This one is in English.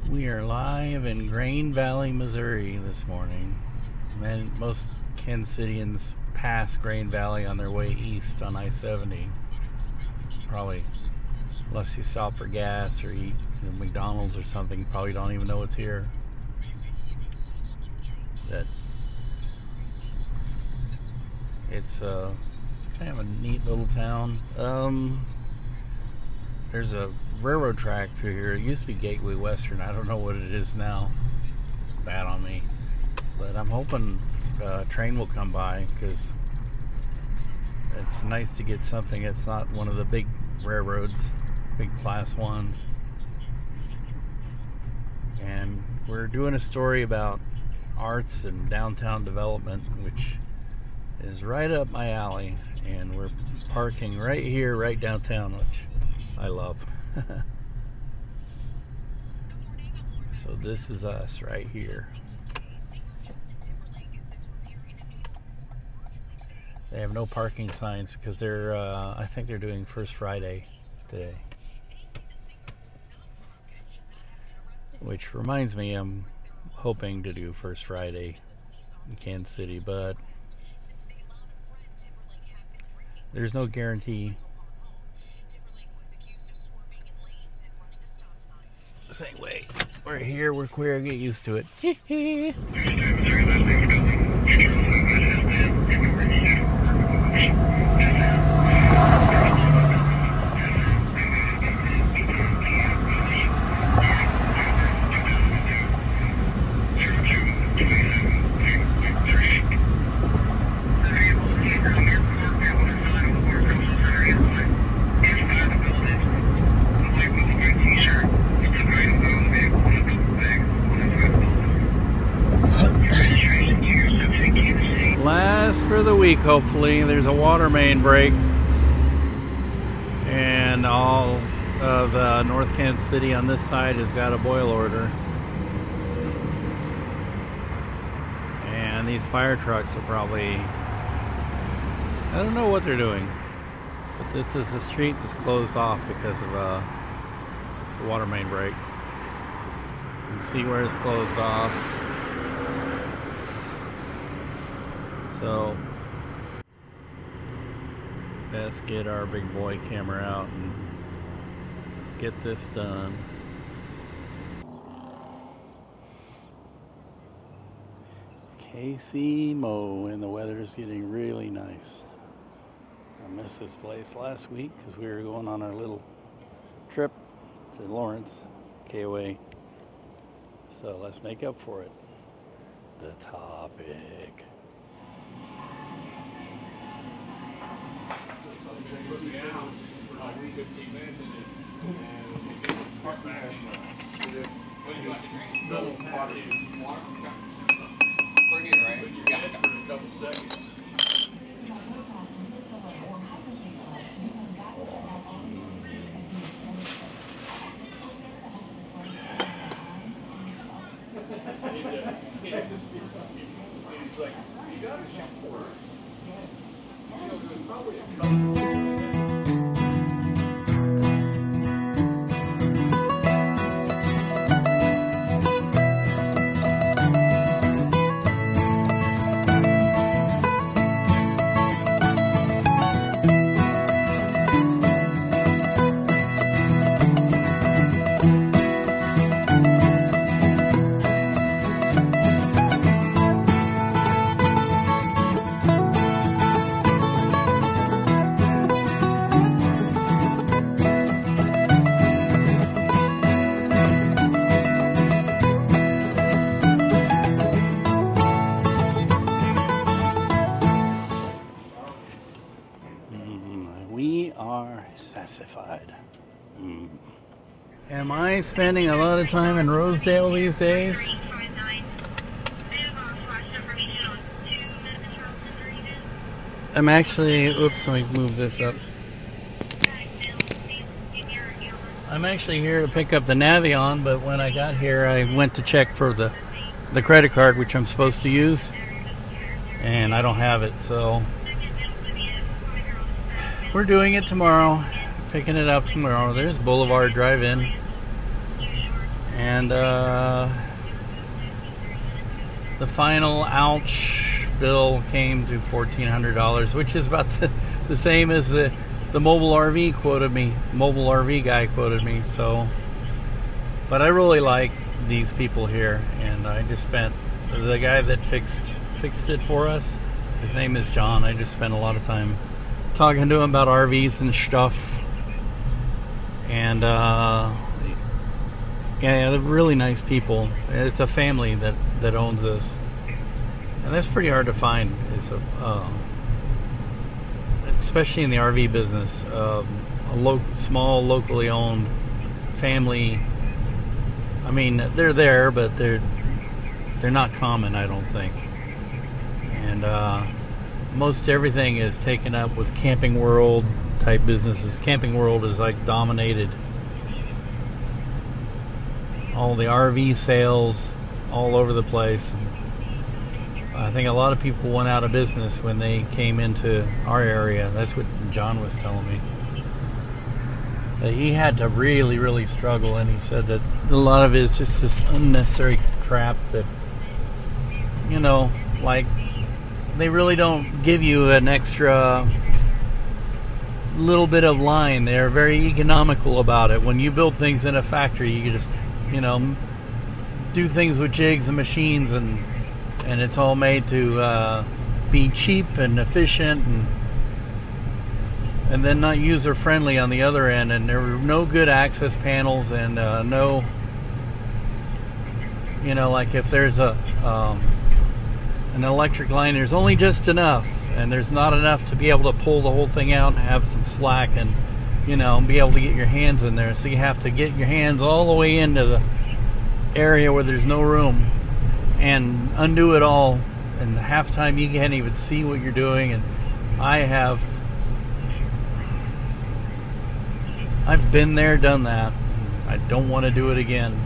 We are live in Grain Valley, Missouri this morning. And most Kansas Cityans pass Grain Valley on their way east on I-70. Probably, unless you stop for gas or eat McDonald's or something, probably don't even know it's here. That it's kind of a neat little town. There's a railroad track through here. It used to be Gateway Western. I don't know what it is now. It's bad on me. But I'm hoping a train will come by, because it's nice to get something that's not one of the big railroads, big class ones. And we're doing a story about arts and downtown development, which is right up my alley. And we're parking right here, right downtown, which I love. So this is us right here. They have no parking signs because they're I think they're doing First Friday today. Which reminds me, I'm hoping to do First Friday in Kansas City, but there's no guarantee. Same way. We're here, we're queer, get used to it. Last for the week, hopefully. There's a water main break, and all of North Kansas City on this side has got a boil order. And these fire trucks are probably, I don't know what they're doing, but this is the street that's closed off because of the water main break. You can see where it's closed off. So let's get our big boy camera out and get this done. KC Mo, and the weather's getting really nice. I missed this place last week because we were going on our little trip to Lawrence, KOA. So let's make up for it. The topic. We are sassified. Am I spending a lot of time in Rosedale these days? I'm actually, oops, let me move this up. I'm actually here to pick up the Navion, but when I got here I went to check for the credit card, which I'm supposed to use, and I don't have it, so we're doing it tomorrow, picking it up tomorrow. There's Boulevard Drive-In, And the final ouch bill came to $1,400, which is about the same as the mobile RV quoted me. Mobile RV guy quoted me. So, but I really like these people here, and I just spent, the guy that fixed it for us, his name is John. I just spent a lot of time talking to him about RVs and stuff. And yeah, they're really nice people. It's a family that owns this, and that's pretty hard to find. It's especially in the RV business, a small locally owned family. I mean, they're there, but they're not common, I don't think. And most everything is taken up with Camping World type businesses. Camping World is like dominated. All the RV sales all over the place. I think a lot of people went out of business when they came into our area. That's what John was telling me. That he had to really struggle, and he said that a lot of it is just this unnecessary crap that, you know, like, they really don't give you an extra little bit of line. They're very economical about it. When you build things in a factory, you just, you know, do things with jigs and machines, and it's all made to be cheap and efficient, and then not user friendly on the other end. And there were no good access panels, and no, you know, like if there's an electric line, there's only just enough, and there's not enough to be able to pull the whole thing out and have some slack, and, you know, be able to get your hands in there. So you have to get your hands all the way into the area where there's no room and undo it all, and half the time you can't even see what you're doing. And I've been there, done that. I don't want to do it again.